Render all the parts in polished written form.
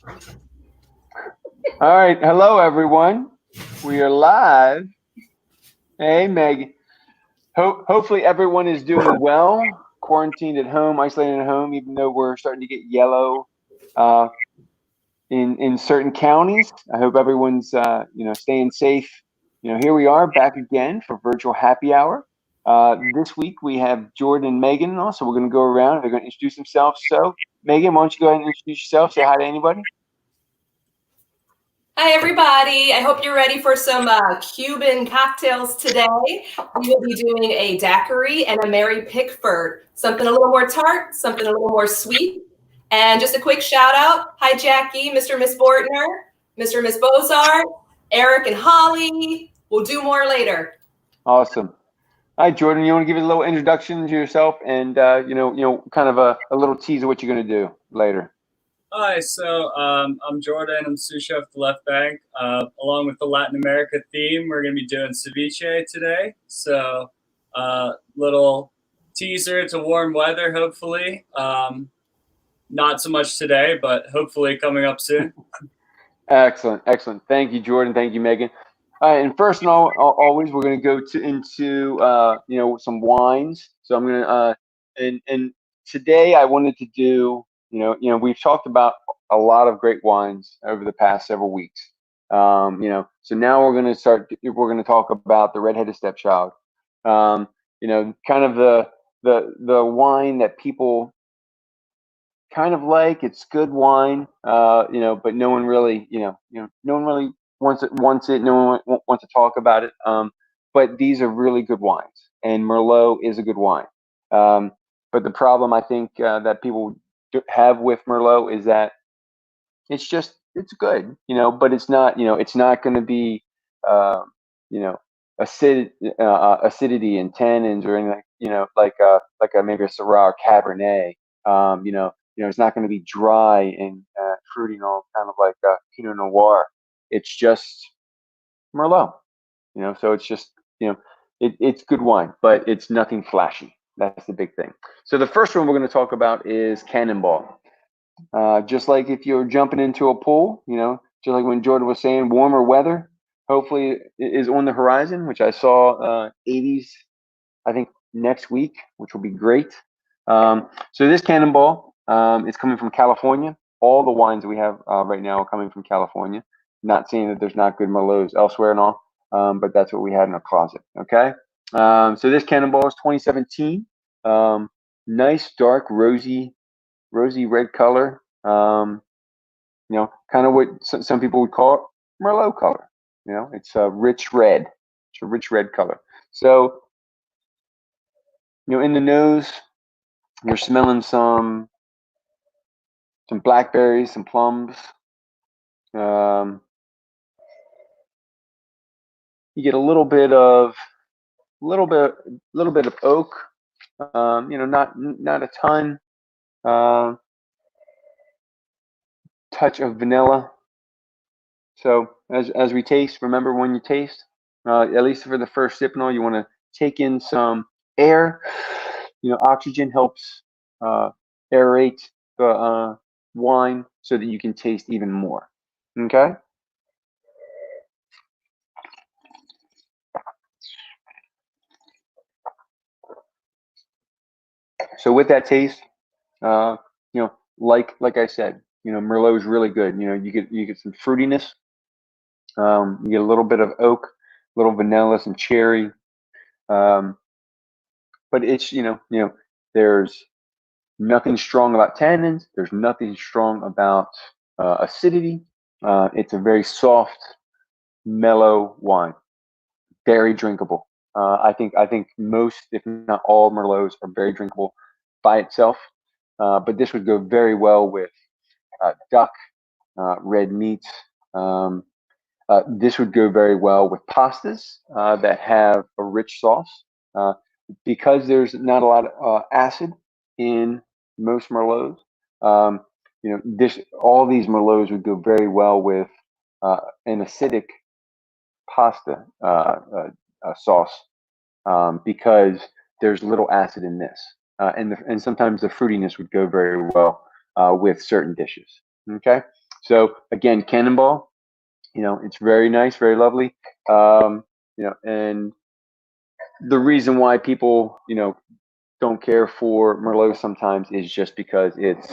All right. Hello, everyone. We are live. Hey, Meg. Hopefully, everyone is doing well. Quarantined at home, isolated at home, even though we're starting to get yellow uh, in certain counties. I hope everyone's staying safe. Here we are back again for virtual happy hour. This week we have Jordan and Megan. Also, we're going to go around. They're going to introduce themselves. So, Megan, why don't you go ahead and introduce yourself? Say hi to anybody. Hi, everybody. I hope you're ready for some Cuban cocktails today. We will be doing a daiquiri and a Mary Pickford, something a little more tart, something a little more sweet. And just a quick shout out. Hi, Jackie, Mr. and Miss Bortner, Mr. and Miss Bozart, Eric and Holly. We'll do more later. Awesome. Hi, Jordan. You want to give us a little introduction to yourself and kind of a little tease of what you're going to do later. Hi, so I'm Jordan. I'm sous chef at the Left Bank. Along with the Latin America theme, we're going to be doing ceviche today. So, little teaser to warm weather, hopefully. Not so much today, but hopefully coming up soon. Excellent, excellent. Thank you, Jordan. Thank you, Megan. All right, and first and always, we're going to go into some wines. So I'm going to and today I wanted to do we've talked about a lot of great wines over the past several weeks. So now we're going to talk about the Redheaded Stepchild. Kind of the wine that people kind of like. It's good wine, but no one really, no one really wants it. No one wants to talk about it. But these are really good wines, and Merlot is a good wine. But the problem I think that people have with Merlot is that it's good, but it's not, it's not going to be, you know, acidity and tannins or anything, like a maybe a Syrah or Cabernet. It's not going to be dry and fruity and all, kind of like Pinot Noir. It's just Merlot, so it's just, it's good wine, but it's nothing flashy. That's the big thing. So the first one we're going to talk about is Cannonball. Just like if you're jumping into a pool, just like when Jordan was saying, warmer weather hopefully is on the horizon, which I saw 80s, I think, next week, which will be great. So this Cannonball is coming from California. All the wines we have right now are coming from California. Not saying that there's not good Merlots elsewhere and all, but that's what we had in our closet. Okay. So this Cannonball is 2017. Nice, dark, rosy red color. Kind of what some people would call it Merlot color. It's a rich red. It's a rich red color. So, in the nose, you're smelling some blackberries, some plums. You get a little bit of oak. Not a ton. Touch of vanilla. So as we taste, remember when you taste, at least for the first sip and all, you want to take in some air. Oxygen helps aerate the wine so that you can taste even more. Okay. So with that taste, like I said, Merlot is really good. You get some fruitiness. You get a little bit of oak, a little vanilla, some cherry. But it's there's nothing strong about tannins. There's nothing strong about acidity. It's a very soft, mellow wine, very drinkable. I think most, if not all, Merlots are very drinkable by itself. But this would go very well with duck, red meats. This would go very well with pastas that have a rich sauce. Because there's not a lot of acid in most Merlots. All these Merlots would go very well with an acidic pasta sauce because there's little acid in this, and sometimes the fruitiness would go very well with certain dishes. Okay, So again, Cannonball, it's very nice, very lovely. And the reason why people, don't care for Merlot sometimes is just because it's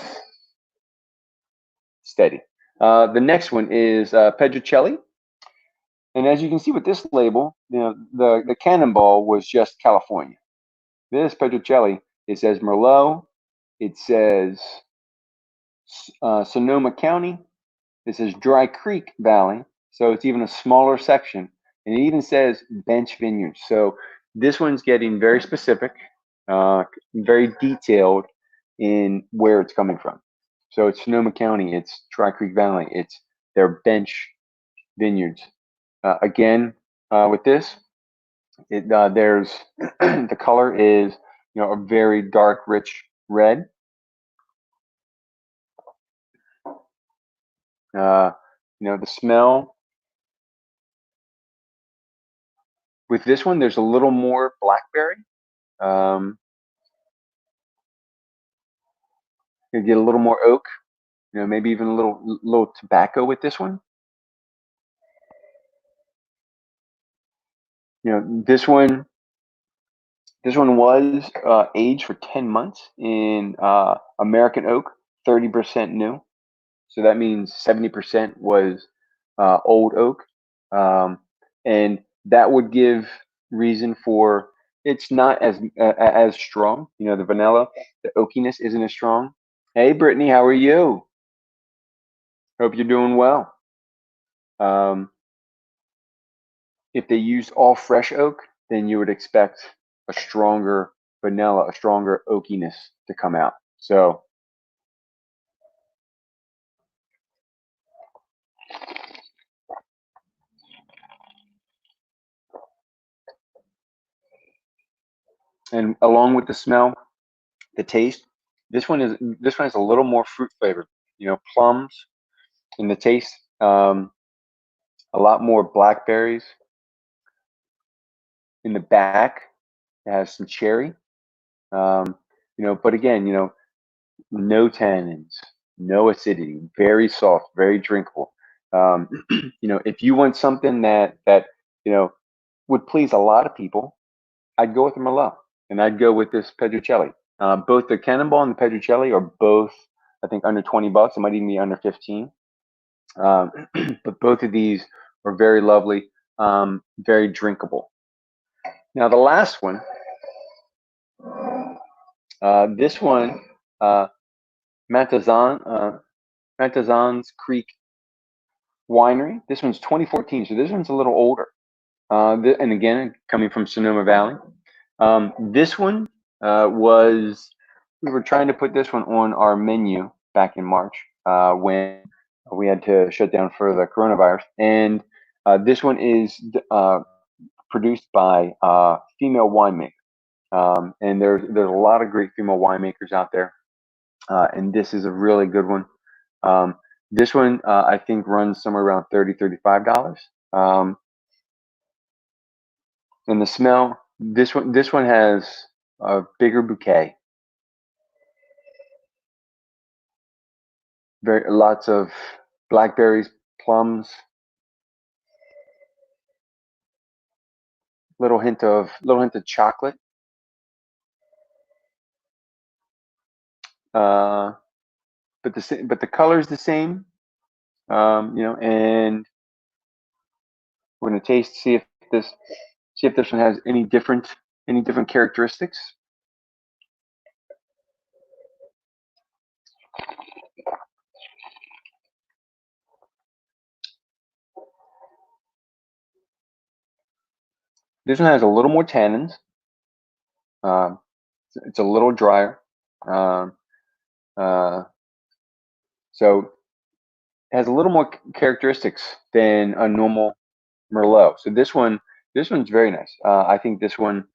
steady. The next one is Pedricelli. And as you can see with this label, the Cannonball was just California. This Pedricelli, it says Merlot, it says Sonoma County, it says Dry Creek Valley, so it's even a smaller section, and it even says Bench Vineyards. So this one's getting very specific, very detailed in where it's coming from. So it's Sonoma County, it's Dry Creek Valley, it's their Bench Vineyards. Again, with this, there's the color is a very dark, rich red. The smell with this one, there's a little more blackberry. You get a little more oak. Maybe even a little tobacco with this one. This one was aged for 10 months in American oak, 30% new. So that means 70% was old oak. And that would give reason for it's not as strong. The vanilla, the oakiness isn't as strong. Hey, Brittany, how are you? Hope you're doing well. If they used all fresh oak, then you would expect a stronger vanilla, a stronger oakiness to come out. So and along with the smell, the taste, this one has a little more fruit flavor. Plums in the taste, a lot more blackberries. In the back, it has some cherry. But again, no tannins, no acidity, very soft, very drinkable. If you want something that would please a lot of people, I'd go with the Merlot, and I'd go with this Pedricelli. Both the Cannonball and the Pedricelli are both, I think, under $20. It might even be under 15. But both of these are very lovely, very drinkable. Now the last one, this one, Matazan's Creek Winery. This one's 2014, so this one's a little older. And again, coming from Sonoma Valley. This one we were trying to put this one on our menu back in March when we had to shut down for the coronavirus. And this one is produced by female winemaker. And there's a lot of great female winemakers out there. And this is a really good one. This one, I think, runs somewhere around $30, $35. And the smell, this one has a bigger bouquet. Lots of blackberries, plums, little hint of chocolate. But the color is the same. And we're gonna taste, see if this one has any different characteristics. This one has a little more tannins. It's a little drier. So it has a little more characteristics than a normal Merlot. So this one's very nice. I think this one,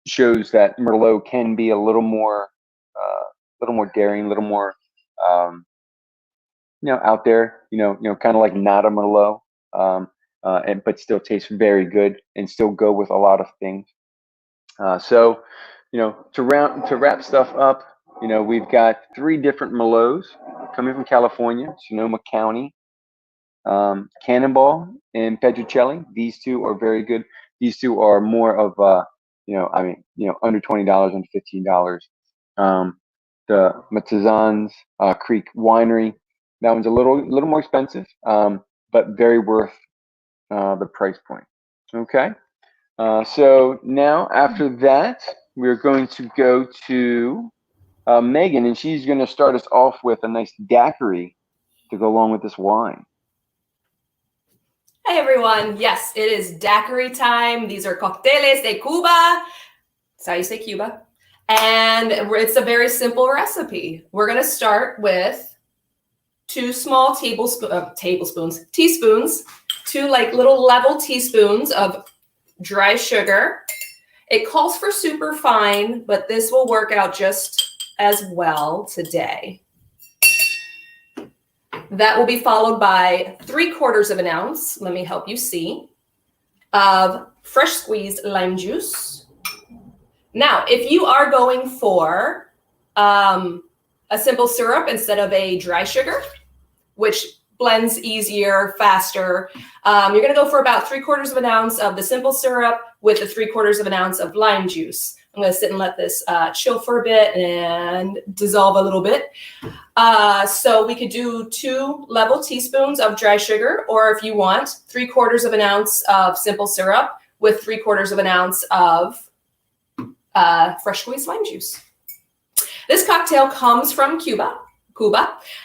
shows that Merlot can be a little more daring, a little more, out there. Kind of like not a Merlot, but still tastes very good and still go with a lot of things. So, to wrap stuff up, You know, we've got 3 different Merlots coming from California, Sonoma County, Cannonball and Petrocelli. These 2 are very good. These 2 are more of, under $20, under $15. The Matazans Creek Winery, that one's a little more expensive, but very worth the price point. Okay. So now after that, we're going to go to Megan, and she's going to start us off with a nice daiquiri to go along with this wine. Hey everyone, yes, it is daiquiri time. These are cócteles de Cuba. That's how you say Cuba. And it's a very simple recipe. We're going to start with 2 small teaspoons, 2 like little level teaspoons of dry sugar. It calls for super fine, but this will work out just as well today. That will be followed by 3/4 of an ounce, let me help you see, of fresh squeezed lime juice. Now, if you are going for a simple syrup instead of a dry sugar, which blends easier, faster, you're going to go for about 3/4 of an ounce of the simple syrup with the 3/4 of an ounce of lime juice. I'm going to sit and let this chill for a bit and dissolve a little bit. So we could do 2 level teaspoons of dry sugar, or if you want, 3/4 of an ounce of simple syrup with 3/4 of an ounce of fresh squeezed lime juice. This cocktail comes from Cuba,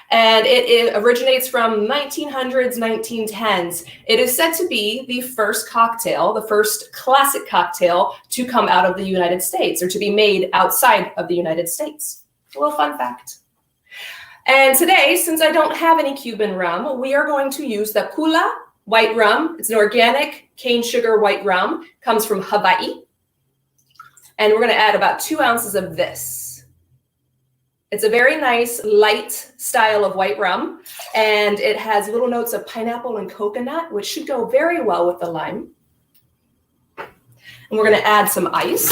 and it originates from 1900s, 1910s. It is said to be the first cocktail, the first classic cocktail to come out of the United States or to be made outside of the United States. A little fun fact. And today, since I don't have any Cuban rum, we are going to use the Kula white rum. It's an organic cane sugar white rum, comes from Hawaii. And we're going to add about 2 ounces of this. It's a very nice, light style of white rum, and it has little notes of pineapple and coconut, which should go very well with the lime. And we're going to add some ice.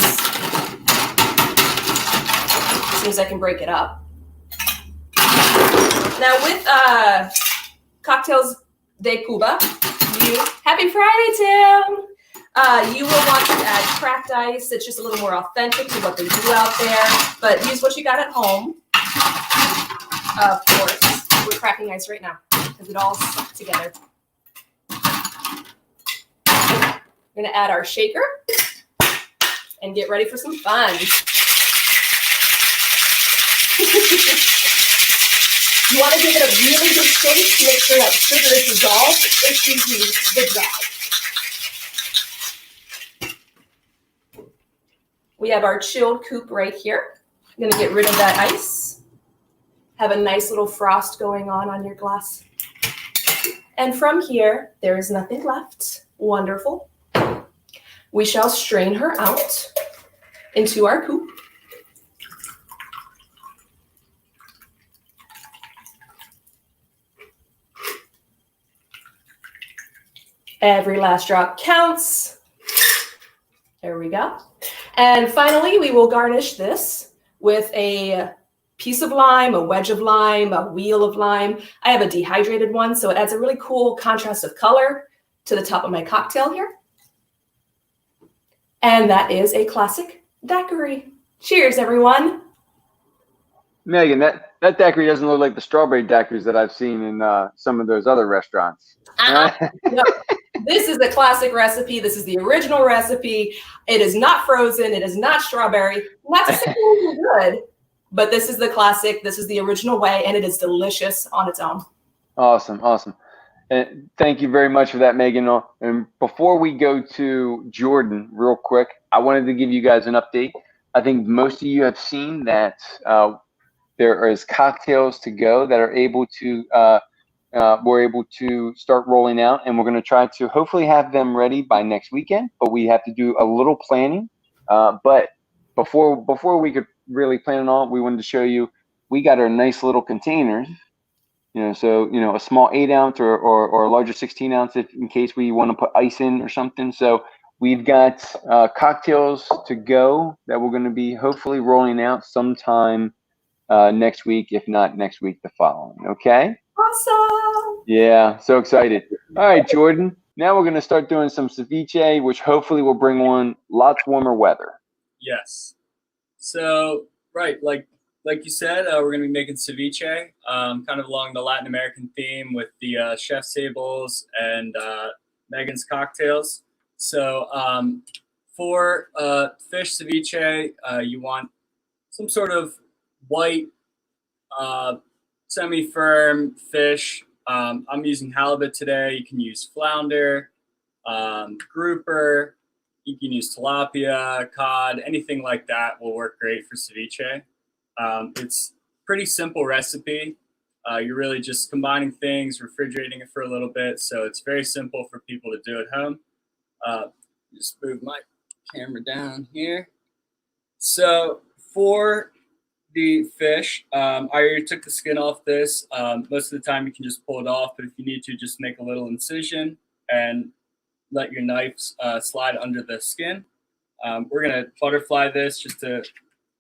As soon as I can break it up. Now with cocktails de Cuba, happy Friday, Tim! You will want to add cracked ice. It's just a little more authentic to what they do out there, but use what you got at home. Of course, we're cracking ice right now because it all stuck together. We're going to add our shaker and get ready for some fun. You want to give it a really good shake to make sure that sugar is dissolved. It's usually the job. We have our chilled coupe right here. I'm going to get rid of that ice. Have a nice little frost going on your glass. And from here, there is nothing left. Wonderful. We shall strain her out into our coupe. Every last drop counts. There we go. And finally, we will garnish this with a piece of lime, a wedge of lime, a wheel of lime. I have a dehydrated one, so it adds a really cool contrast of color to the top of my cocktail here. And that is a classic daiquiri. Cheers, everyone. Megan, that daiquiri doesn't look like the strawberry daiquiris that I've seen in some of those other restaurants. No, this is the classic recipe. This is the original recipe. It is not frozen. It is not strawberry. Not to say it isn't good, but this is the classic. This is the original way, and it is delicious on its own. Awesome, awesome. And thank you very much for that, Megan. And before we go to Jordan, real quick, I wanted to give you guys an update. I think most of you have seen that there is cocktails to go that are able to we're able to start rolling out, and we're going to try to hopefully have them ready by next weekend. But we have to do a little planning. But before we could really plan it all, we wanted to show you we got our nice little containers. So a small 8-ounce or a larger 16-ounce in case we want to put ice in or something. So we've got cocktails to go that we're going to be hopefully rolling out sometime next week, if not next week, the following. Okay? Awesome. Yeah, so excited. All right, Jordan. Now we're going to start doing some ceviche, which hopefully will bring on lots warmer weather. Yes. So, right, like you said, we're going to be making ceviche, kind of along the Latin American theme with the chef's tables and Megan's cocktails. So, for fish ceviche, you want some sort of white, semi-firm fish. I'm using halibut today. You can use flounder, grouper. You can use tilapia, cod, anything like that will work great for ceviche. It's pretty simple recipe. You're really just combining things, refrigerating it for a little bit. So it's very simple for people to do at home. Just move my camera down here. So for the fish, I already took the skin off this. Most of the time you can just pull it off, but if you need to, just make a little incision and let your knife slide under the skin. We're gonna butterfly this just to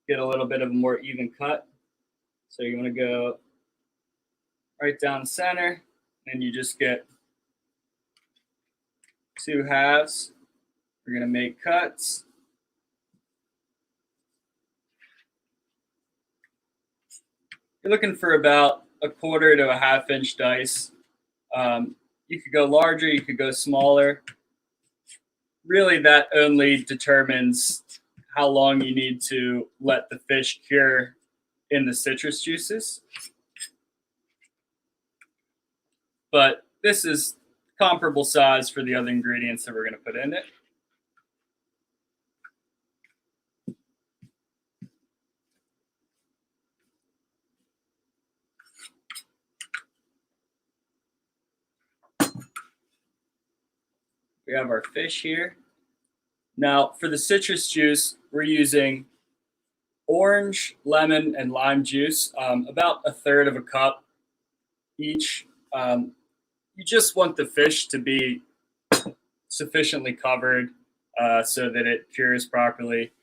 get a little bit of a more even cut. So you wanna go right down the center, and you just get 2 halves. We're gonna make cuts. You're looking for about 1/4 to a 1/2 inch dice. You could go larger, you could go smaller. Really, that only determines how long you need to let the fish cure in the citrus juices. But this is comparable size for the other ingredients that we're going to put in it. We have our fish here. Now, for the citrus juice, we're using orange, lemon, and lime juice, about 1/3 of a cup each. You just want the fish to be sufficiently covered so that it cures properly.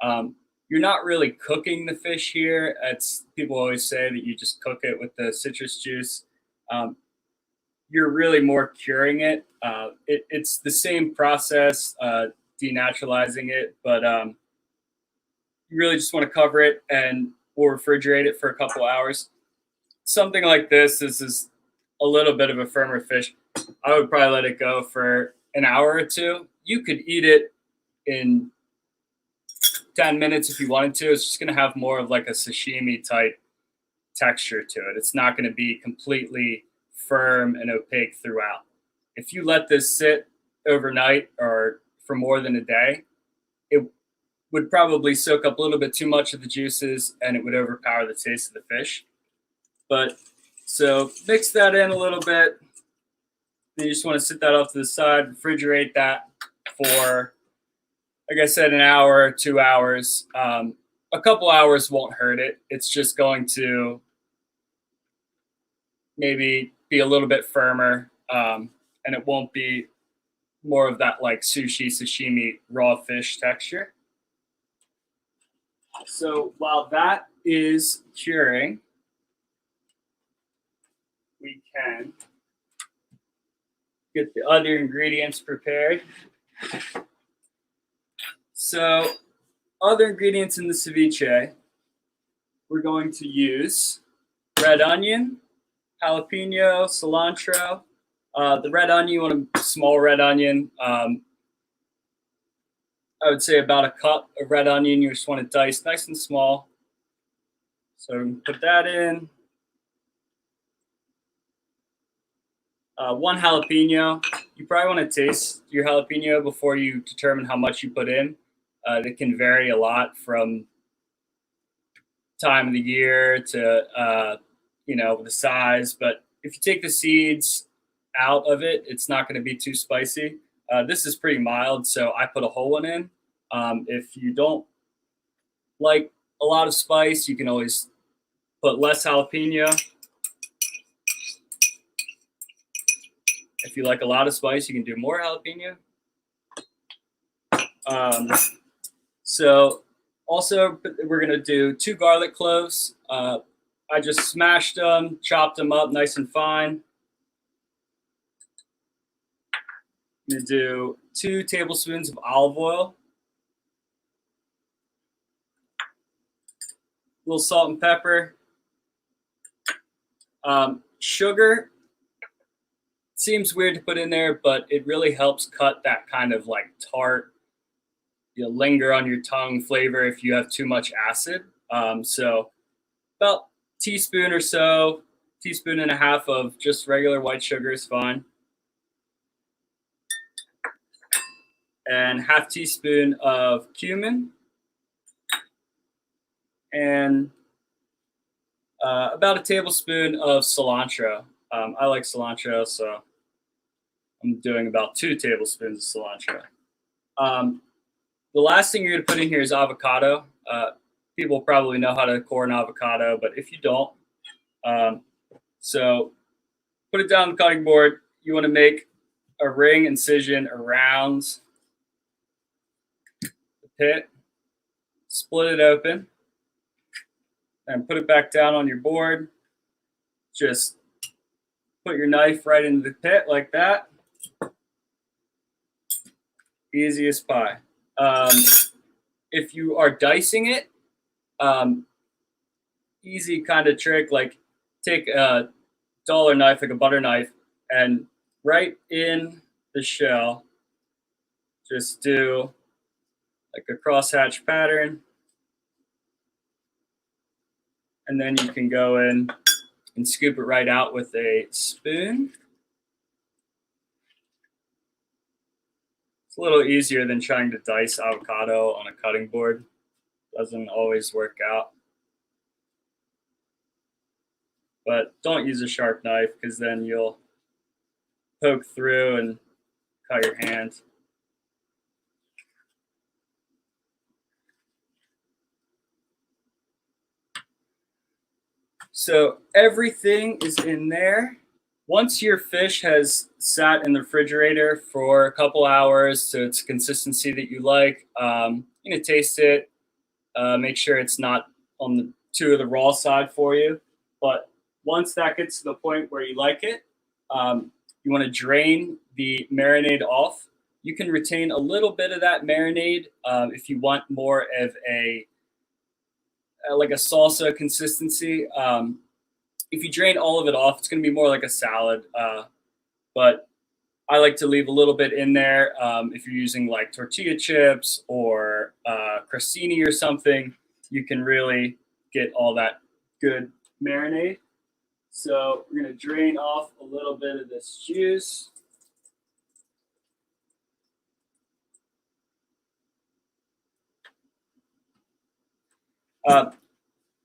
You're not really cooking the fish here. People always say that you just cook it with the citrus juice. You're really more curing it. It's the same process, denaturalizing it, but you really just want to cover it and we'll refrigerate it for a couple hours. Something like this is a little bit of a firmer fish. I would probably let it go for an hour or two. You could eat it in 10 minutes if you wanted to. It's just going to have more of like a sashimi type texture to it. It's not going to be completely firm and opaque throughout. If you let this sit overnight or for more than a day, it would probably soak up a little bit too much of the juices and it would overpower the taste of the fish. But so mix that in a little bit. Then you just want to sit that off to the side, refrigerate that for, like I said, an hour, 2 hours. A couple hours won't hurt it. It's just going to maybe be a little bit firmer, and it won't be more of that like sushi, sashimi, raw fish texture. So while that is curing, we can get the other ingredients prepared. So other ingredients in the ceviche, we're going to use red onion, jalapeno, cilantro. The red onion, you want a small red onion. I would say about a cup of red onion. You just want to dice nice and small. So put that in. 1 jalapeno. You probably want to taste your jalapeno before you determine how much you put in. It can vary a lot from time of the year to the size. But if you take the seeds out of it, it's not going to be too spicy. This is pretty mild, so I put a whole one in. If you don't like a lot of spice, you can always put less jalapeno. If you like a lot of spice, you can do more jalapeno. So Also, we're going to do 2 garlic cloves. I just smashed them, chopped them up nice and fine. I'm going to do 2 tablespoons of olive oil, a little salt and pepper, sugar. Seems weird to put in there, but it really helps cut that kind of like tart, linger on your tongue flavor if you have too much acid. So about teaspoon or so, teaspoon and a half of just regular white sugar is fine. And half teaspoon of cumin. And about a tablespoon of cilantro. I like cilantro, so I'm doing about 2 tablespoons of cilantro. The last thing you're going to put in here is avocado. People probably know how to core an avocado, but if you don't, so put it down on the cutting board. You want to make a ring incision around the pit, split it open, and put it back down on your board. Just put your knife right into the pit like that. Easy as pie. If you are dicing it, easy kind of trick, like take a dollar knife, like a butter knife, and right in the shell, just do like a crosshatch pattern. And then you can go in and scoop it right out with a spoon. It's a little easier than trying to dice avocado on a cutting board. Doesn't always work out. But don't use a sharp knife because then you'll poke through and cut your hand. So everything is in there. Once your fish has sat in the refrigerator for a couple hours to its consistency that you like, you're gonna taste it. Make sure it's not on the the raw side for you. But once that gets to the point where you like it, you want to drain the marinade off. You can retain a little bit of that marinade if you want more of a like a salsa consistency. If you drain all of it off, it's going to be more like a salad. But I like to leave a little bit in there. If you're using like tortilla chips or crostini or something, you can really get all that good marinade. So we're going to drain off a little bit of this juice.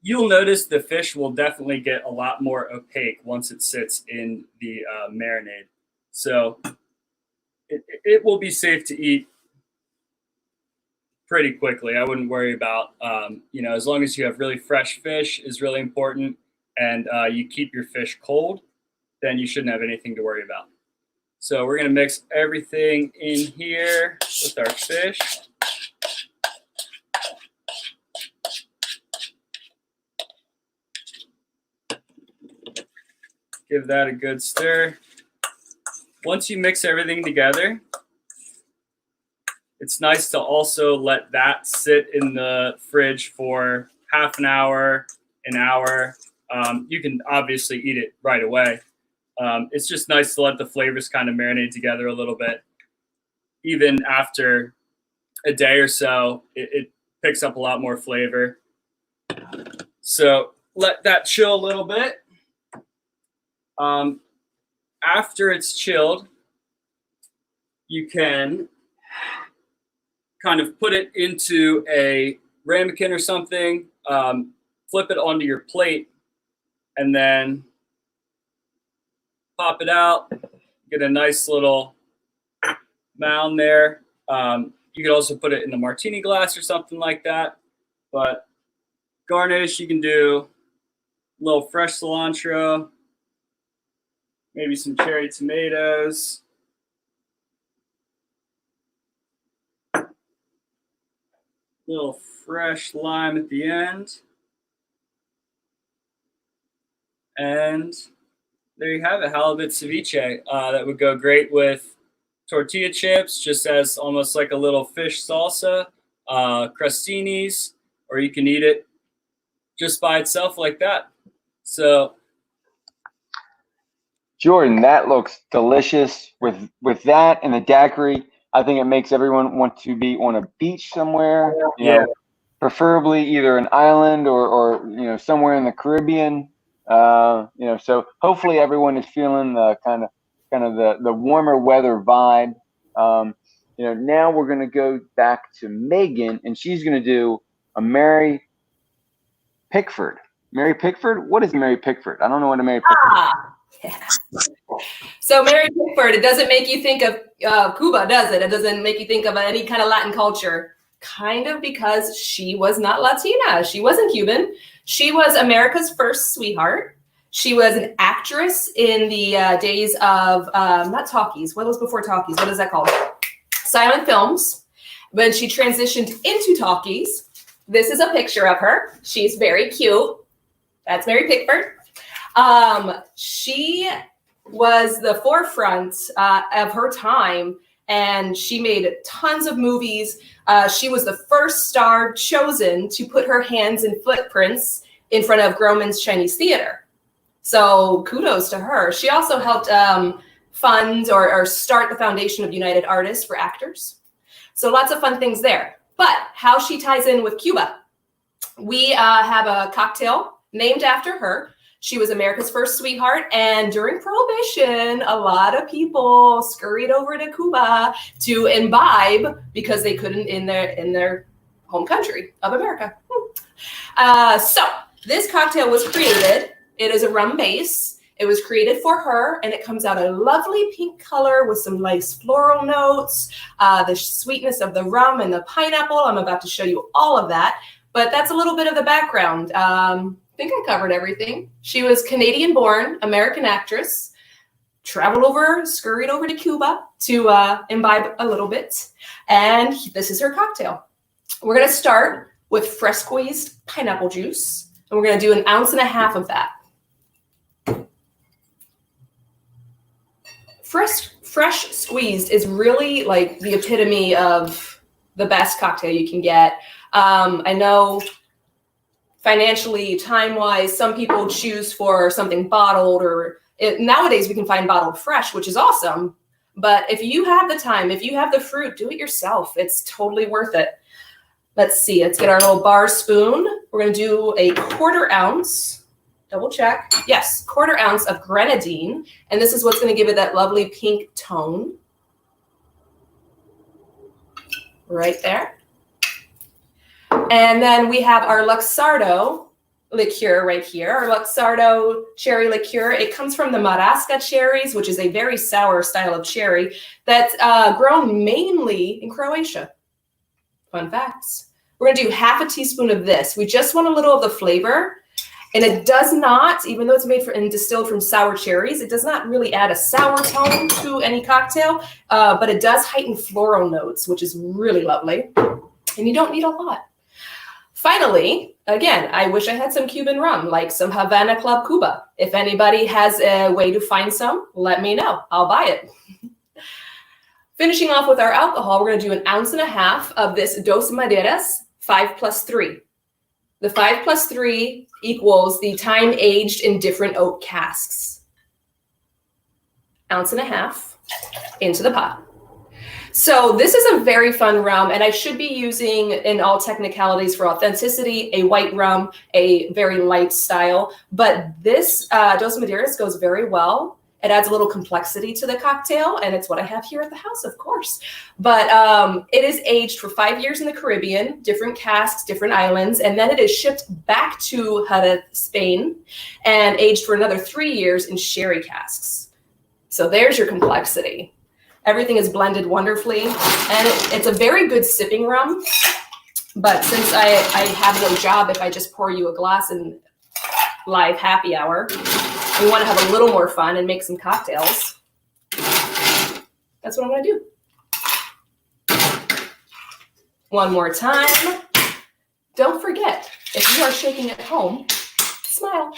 You'll notice the fish will definitely get a lot more opaque once it sits in the marinade. So it will be safe to eat pretty quickly. I wouldn't worry about, as long as you have really fresh fish is really important, and you keep your fish cold, then you shouldn't have anything to worry about. So we're going to mix everything in here with our fish. Give that a good stir. Once you mix everything together, it's nice to also let that sit in the fridge for half an hour, an hour. You can obviously eat it right away. It's just nice to let the flavors kind of marinate together a little bit. Even after a day or so, it picks up a lot more flavor. So let that chill a little bit. After it's chilled, you can kind of put it into a ramekin or something, flip it onto your plate, and then pop it out. Get a nice little mound there. You could also put it in a martini glass or something like that. But garnish, you can do a little fresh cilantro, maybe some cherry tomatoes. Little fresh lime at the end. And there you have it, halibut ceviche. That would go great with tortilla chips, just as almost like a little fish salsa, crostinis, or you can eat it just by itself like that. So, Jordan, that looks delicious. With that and the daiquiri, I think it makes everyone want to be on a beach somewhere. You yeah. know, preferably either an island or you know, somewhere in the Caribbean. You know, so hopefully everyone is feeling the kind of the warmer weather vibe. You know, now we're going to go back to Megan, and she's going to do a Mary Pickford. Mary Pickford? What is Mary Pickford? I don't know what a Mary Pickford is. Yeah. So Mary Pickford, it doesn't make you think of Cuba, does it? It doesn't make you think of any kind of Latin culture. Kind of, because she was not Latina. She wasn't Cuban. She was America's first sweetheart. She was an actress in the days of, not talkies. What was before talkies? What is that called? Silent films. When she transitioned into talkies, this is a picture of her. She's very cute. That's Mary Pickford. She was the forefront of her time, and she made tons of movies. She was the first star chosen to put her hands and footprints in front of Grauman's Chinese Theater. So kudos to her. She also helped fund or start the foundation of United Artists for Actors. So lots of fun things there. But how she ties in with Cuba. We have a cocktail named after her. She was America's first sweetheart, and during Prohibition, a lot of people scurried over to Cuba to imbibe because they couldn't in their home country of America. So this cocktail was created. It is a rum base. It was created for her, and it comes out a lovely pink color with some nice floral notes, the sweetness of the rum and the pineapple. I'm about to show you all of that, but that's a little bit of the background. I think I covered everything. She was Canadian-born, American actress, scurried over to Cuba to imbibe a little bit, and this is her cocktail. We're going to start with fresh squeezed pineapple juice, and we're going to do 1.5 ounces of that. Fresh squeezed is really like the epitome of the best cocktail you can get. I know financially, time-wise, some people choose for something bottled, or nowadays we can find bottled fresh, which is awesome. But if you have the time, if you have the fruit, do it yourself. It's totally worth it. Let's see. Let's get our little bar spoon. We're going to do a 1/4 ounce. Double check. Yes, 1/4 ounce of grenadine. And this is what's going to give it that lovely pink tone. Right there. And then we have our Luxardo liqueur right here, our Luxardo cherry liqueur. It comes from the Marasca cherries, which is a very sour style of cherry that's grown mainly in Croatia. Fun facts. We're going to do 1/2 teaspoon of this. We just want a little of the flavor. And it does not, even though it's made and distilled from sour cherries, it does not really add a sour tone to any cocktail, but it does heighten floral notes, which is really lovely. And you don't need a lot. Finally, again, I wish I had some Cuban rum, like some Havana Club Cuba. If anybody has a way to find some, let me know. I'll buy it. Finishing off with our alcohol, we're going to do 1.5 ounces of this Dos Madeiras 5+3. The 5+3 equals the time aged in different oak casks. 1.5 ounces into the pot. So this is a very fun rum, and I should be using, in all technicalities for authenticity, a white rum, a very light style. But this Dos Madeiras goes very well. It adds a little complexity to the cocktail, and it's what I have here at the house, of course. But it is aged for 5 years in the Caribbean, different casks, different islands, and then it is shipped back to Jerez, Spain, and aged for another 3 years in sherry casks. So there's your complexity. Everything is blended wonderfully, and it's a very good sipping rum. But since I have no job if I just pour you a glass in live happy hour, we want to have a little more fun and make some cocktails. That's what I'm going to do. One more time. Don't forget, if you are shaking at home, smile.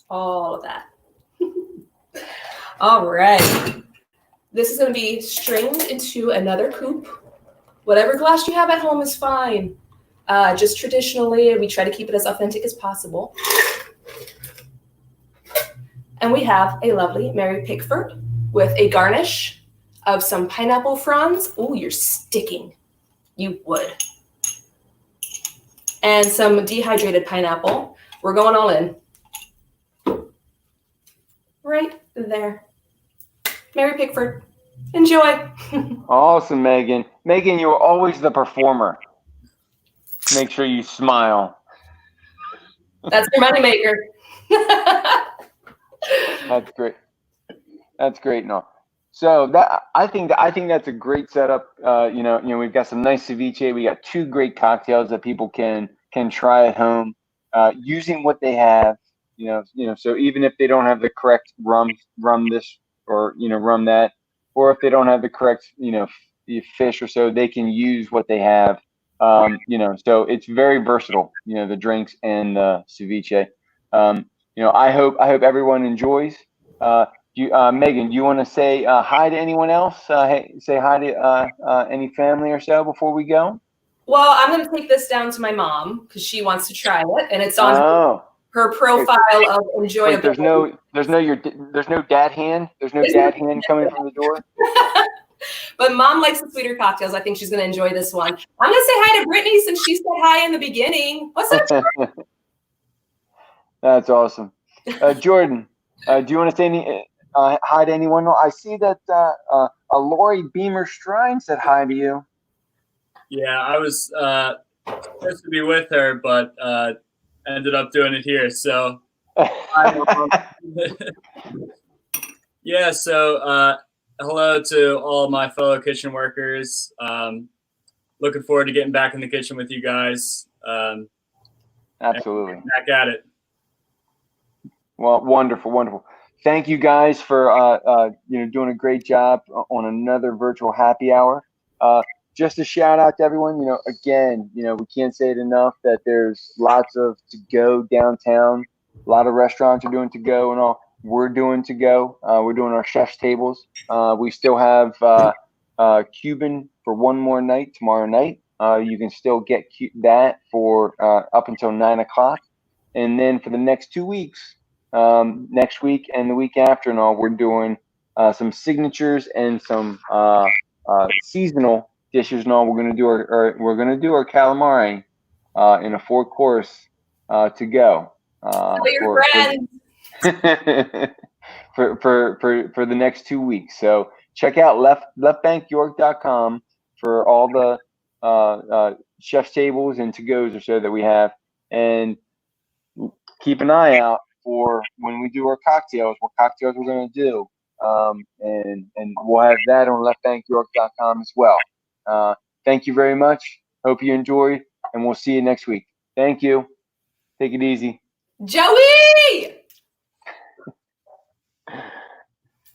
All of that. All right. This is going to be strained into another coupe. Whatever glass you have at home is fine. Just traditionally, we try to keep it as authentic as possible. And we have a lovely Mary Pickford with a garnish of some pineapple fronds. Oh, you're sticking. You would. And some dehydrated pineapple. We're going all in. Right there. Mary Pickford. Enjoy. Awesome, Megan. Megan, you're always the performer. Make sure you smile. That's your moneymaker. That's great. That's great. No. So that I think that's a great setup. We've got some nice ceviche. We got 2 great cocktails that people can try at home, using what they have. So even if they don't have the correct rum this or rum that, or if they don't have the correct fish or so, they can use what they have. So it's very versatile. The drinks and the ceviche. I hope everyone enjoys. Megan, do you want to say hi to anyone else? Say hi to any family or so before we go. Well, I'm going to take this down to my mom because she wants to try it, and it's on her profile of enjoyability. Wait, there's no dad hand. There's no dad hand coming from the door. But mom likes the sweeter cocktails. I think she's going to enjoy this one. I'm going to say hi to Brittany since she said hi in the beginning. What's up, Jordan? That's awesome. Jordan, do you want to say any hi to anyone? I see that Lori Beamer Strine said hi to you. Yeah, I was supposed to be with her, but ended up doing it here. So, yeah. So, hello to all my fellow kitchen workers. Looking forward to getting back in the kitchen with you guys. Absolutely. Back at it. Well, wonderful. Thank you guys for doing a great job on another virtual happy hour. Just a shout out to everyone. Again, we can't say it enough that there's lots of to go downtown. A lot of restaurants are doing to go and all. We're doing to go. We're doing our chef's tables. We still have Cuban for one more night tomorrow night. You can still get that for up until 9 o'clock, and then for the next 2 weeks, next week and the week after and all, we're doing some signatures and some seasonal dishes and all. We're gonna do our calamari in a 4-course to go. Tell your friends. For the next 2 weeks. So check out leftbankyork.com for all the chef's tables and to-goes or so that we have, and keep an eye out for when we do our cocktails, what cocktails we're going to do. And we'll have that on leftbankyork.com as well. Thank you very much. Hope you enjoy, and we'll see you next week. Thank you. Take it easy. Joey!